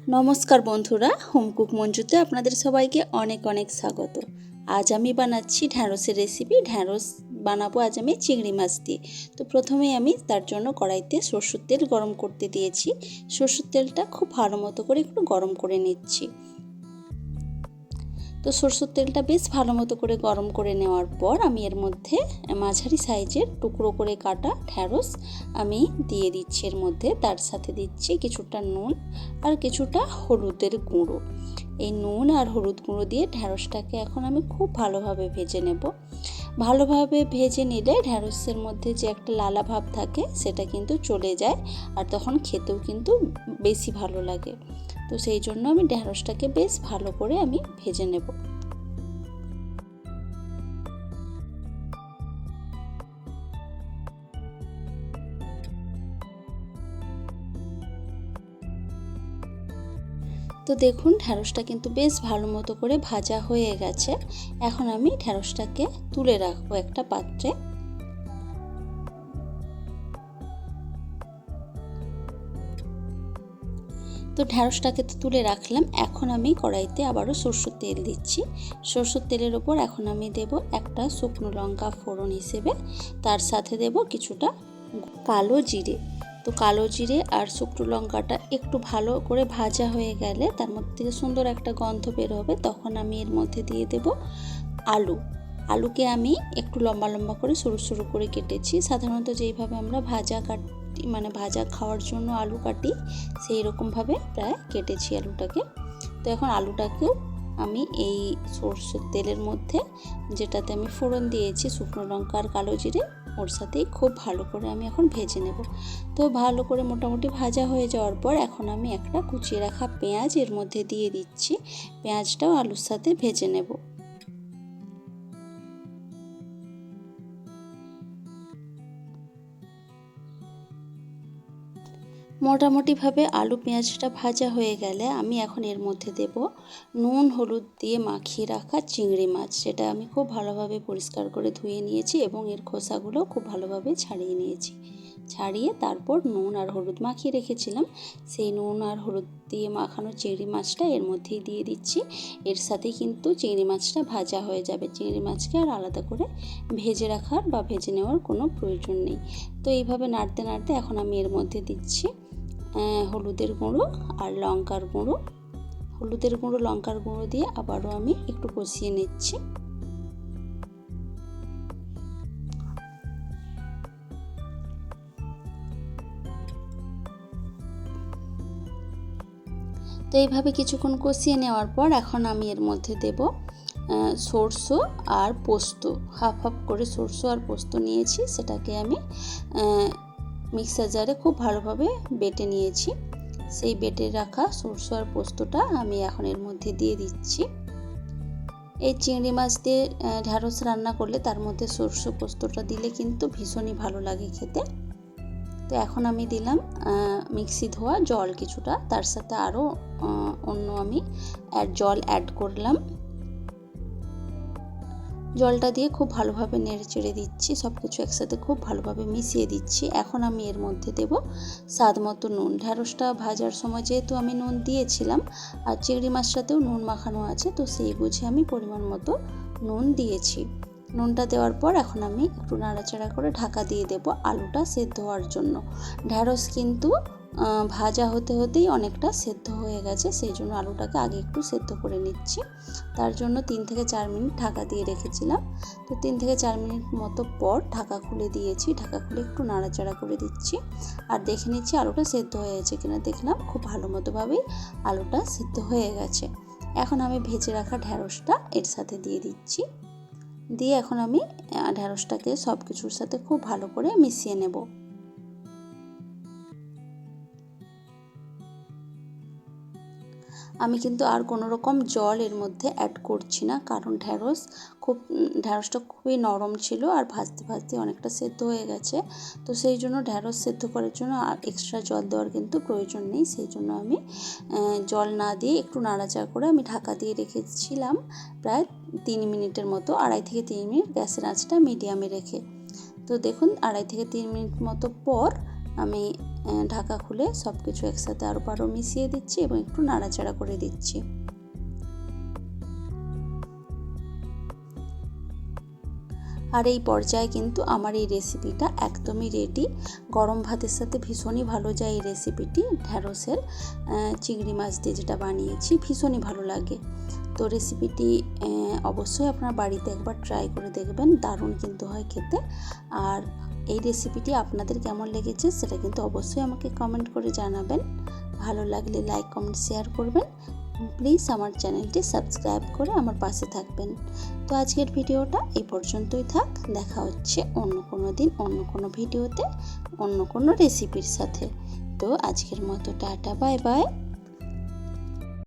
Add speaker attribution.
Speaker 1: নমস্কার বন্ধুরা, home cook মঞ্জুতে আপনাদের সবাইকে অনেক অনেক স্বাগত। আজ আমি বানাচ্ছি ঢ্যাঁড়সের রেসিপি। ঢ্যাঁড়স বানাবো আজ আমি চিংড়ি মাছ দিয়ে। তো প্রথমে আমি তার জন্য কড়াইতে সরষের তেল গরম করতে দিয়েছি। সরষের তেলটা খুব ভালো মতো করে একটু গরম করে নিচ্ছি। তো সরষের তেলটা বেশ ভালো মতো করে গরম করে নেওয়ার পর আমি এর মধ্যে মাঝারি সাইজের টুকরো করে কাটা ঢ্যাঁড়স আমি দিয়ে দিচ্ছি এর মধ্যে। তার সাথে দিচ্ছি কিছুটা নুন আর কিছুটা হলুদের গুঁড়ো। এই নুন আর হলুদ গুঁড়ো দিয়ে ঢ্যাঁড়সটাকে এখন আমি খুব ভালোভাবে ভেজে নেব। ভালোভাবে ভেজে নিলে ঢ্যাঁড়সের মধ্যে যে একটা লালা ভাব থাকে সেটা কিন্তু চলে যায়, আর তখন খেতেও কিন্তু বেশি ভালো লাগে। তো সেই জন্য আমি ঢ্যাঁড়সটাকে বেশ ভালো করে আমি ভেজে নেব। তো দেখুন ঢ্যাঁড়সটা কিন্তু বেশ ভালো মতো করে ভাজা হয়ে গেছে। এখন আমি ঢ্যাঁড়সটাকে তুলে রাখবো একটা পাত্রে। তো ঢ্যাঁড়সটাকে তো তুলে রাখলাম। এখন আমি কড়াইতে আবারও সরষের তেল দিচ্ছি। সরষের তেলের ওপর এখন আমি দেব একটা শুকনো লঙ্কা ফোড়ন হিসেবে, তার সাথে দেব কিছুটা কালো জিরে। তো কালো জিরে আর শুকনো লঙ্কাটা একটু ভালো করে ভাজা হয়ে গেলে তার মধ্যে থেকে সুন্দর একটা গন্ধ বের হবে, তখন আমি এর মধ্যে দিয়ে দেব আলুকে আমি একটু লম্বা লম্বা করে সরু সরু করে কেটেছি। সাধারণত যেইভাবে আমরা ভাজা খাওয়ার জন্য আলু কাটি সেই রকমভাবে প্রায় কেটেছি আলুটাকে। তো এখন আলুটাকেও আমি এই সরষের তেলের মধ্যে, যেটাতে আমি ফোড়ন দিয়েছি শুকনো লঙ্কা আর কালো জিরে, ওর সাথেই খুব ভালো করে আমি এখন ভেজে নেব। তো ভালো করে মোটামুটি ভাজা হয়ে যাওয়ার পর এখন আমি একটা কুচিয়ে রাখা পেঁয়াজ এর মধ্যে দিয়ে দিচ্ছি। পেঁয়াজটাও আলুর সাথে ভেজে নেব। মোটামুটিভাবে আলু পেঁয়াজটা ভাজা হয়ে গেলে আমি এখন এর মধ্যে দেব নুন হলুদ দিয়ে মাখিয়ে রাখা চিংড়ি মাছ। সেটা আমি খুব ভালোভাবে পরিষ্কার করে ধুয়ে নিয়েছি এবং এর খোসাগুলো খুব ভালোভাবে ছাড়িয়ে নিয়েছি। ছাড়িয়ে তারপর নুন আর হলুদ মাখিয়ে রেখেছিলাম, সেই নুন আর হলুদ দিয়ে মাখানো চিংড়ি মাছটা এর মধ্যেই দিয়ে দিচ্ছি। এর সাথে কিন্তু চিংড়ি মাছটা ভাজা হয়ে যাবে। চিংড়ি মাছকে আর আলাদা করে ভেজে রাখার বা ভেজে নেওয়ার কোনো প্রয়োজন নেই। তো এইভাবে নাড়তে নাড়তে এখন আমি এর মধ্যে দিচ্ছি হলুদের গুঁড়ো আর লঙ্কার গুঁড়ো। হলুদের গুঁড়ো লঙ্কার গুঁড়ো দিয়ে আবারও আমি একটু কষিয়ে নিচ্ছি। তো এইভাবে কিছুক্ষণ কষিয়ে নেওয়ার পর এখন আমি এর মধ্যে দেব সরষে আর পোস্ত। হাফ হাফ করে সরষে আর পোস্ত নিয়েছি, সেটাকে আমি মিক্সার জারে খুব ভালোভাবে বেটে নিয়েছি। সেই বেটে রাখা সরষে আর পোস্তটা আমি এখন এর মধ্যে দিয়ে দিচ্ছি। এই চিংড়ি মাছ দিয়ে ঢ্যাঁড়স রান্না করলে তার মধ্যে সরষে পোস্তটা দিলে কিন্তু ভীষণই ভালো লাগে খেতে। তো এখন আমি দিলাম মিক্সি ধোয়া জল কিছুটা, তার সাথে আরও অন্য আমি জল অ্যাড করলাম। জলটা দিয়ে খুব ভালোভাবে নেড়ে চেড়ে দিচ্ছি, সব কিছু একসাথে খুব ভালোভাবে মিশিয়ে দিচ্ছি। এখন আমি এর মধ্যে দেব স্বাদ মতো নুন। ঢ্যাঁড়সটা ভাজার সময় যেহেতু আমি নুন দিয়েছিলাম আর চিংড়ি মাছটাতেও নুন মাখানো আছে, তো সেই বুঝে আমি পরিমাণ মতো নুন দিয়েছি। নুনটা দেওয়ার পর এখন আমি একটু নাড়াচাড়া করে ঢাকা দিয়ে দেব আলুটা সেদ্ধ হওয়ার জন্য। ঢ্যাঁড়স কিন্তু ভাজা হতে হতেই অনেকটা সেদ্ধ হয়ে গেছে, সেই জন্য আলুটাকে আগে একটু সেদ্ধ করে নিচ্ছি। তার জন্য 3 থেকে 4 মিনিট ঢাকা দিয়ে রেখেছিলাম। তো 3 থেকে 4 মিনিট মতো পর ঢাকা খুলে দিয়েছি। ঢাকা খুলে একটু নাড়াচাড়া করে দিচ্ছি আর দেখে নিচ্ছি আলুটা সেদ্ধ হয়ে গেছে কিনা। দেখলাম খুব ভালো মতোভাবেই আলুটা সেদ্ধ হয়ে গেছে। এখন আমি ভেজে রাখা ঢ্যাঁড়সটা এর সাথে দিয়ে দিচ্ছি। দিয়ে এখন আমি ঢ্যাঁড়সটাকে সব কিছুর সাথে খুব ভালো করে মিশিয়ে নেব। আমি কিন্তু আর কোনো রকম জল এর মধ্যে অ্যাড করছি না, কারণ ঢ্যাঁড়সটা খুবই নরম ছিল আর ভাজতে ভাজতে অনেকটা সেদ্ধ হয়ে গেছে। তো সেই জন্য ঢ্যাঁড়স সেদ্ধ করার জন্য আর এক্সট্রা জল দেওয়ার কিন্তু প্রয়োজন নেই। সেই জন্য আমি জল না দিয়ে একটু নাড়াচাড়া করে আমি ঢাকা দিয়ে রেখেছিলাম প্রায় 3 মিনিটের মতো, 2.5 থেকে 3 মিনিট গ্যাসের আঁচটা মিডিয়ামে রেখে। তো দেখুন 2.5 থেকে 3 মিনিট মতো পর আমি ঢাকা খুলে সব কিছু একসাথে আরও মিশিয়ে দিচ্ছি এবং একটু নাড়াচাড়া করে দিচ্ছি। আর এই পর্যায়ে কিন্তু আমার এই রেসিপিটা একদমই রেডি। গরম ভাতের সাথে ভীষণই ভালো যায় এই রেসিপিটি। ঢ্যাঁড়সের চিংড়ি মাছ দিয়ে যেটা বানিয়েছি ভীষণই ভালো লাগে। তো রেসিপিটি অবশ্যই আপনার বাড়িতে একবার ট্রাই করে দেখবেন, দারুণ কিন্তু হয় খেতে। আর এই রেসিপিটি আপনাদের কেমন লেগেছে সেটা কিন্তু অবশ্যই আমাকে কমেন্ট করে জানাবেন। ভালো লাগলে লাইক, কমেন্ট, শেয়ার করবেন। প্লিজ আমার চ্যানেলটি সাবস্ক্রাইব করে আমার পাশে থাকবেন। তো আজকের ভিডিওটা এই পর্যন্তই থাক। দেখা হচ্ছে অন্য কোনো দিন, অন্য কোনো ভিডিওতে, অন্য কোনো রেসিপির সাথে। তো আজকের মতো টাটা, বাই বাই।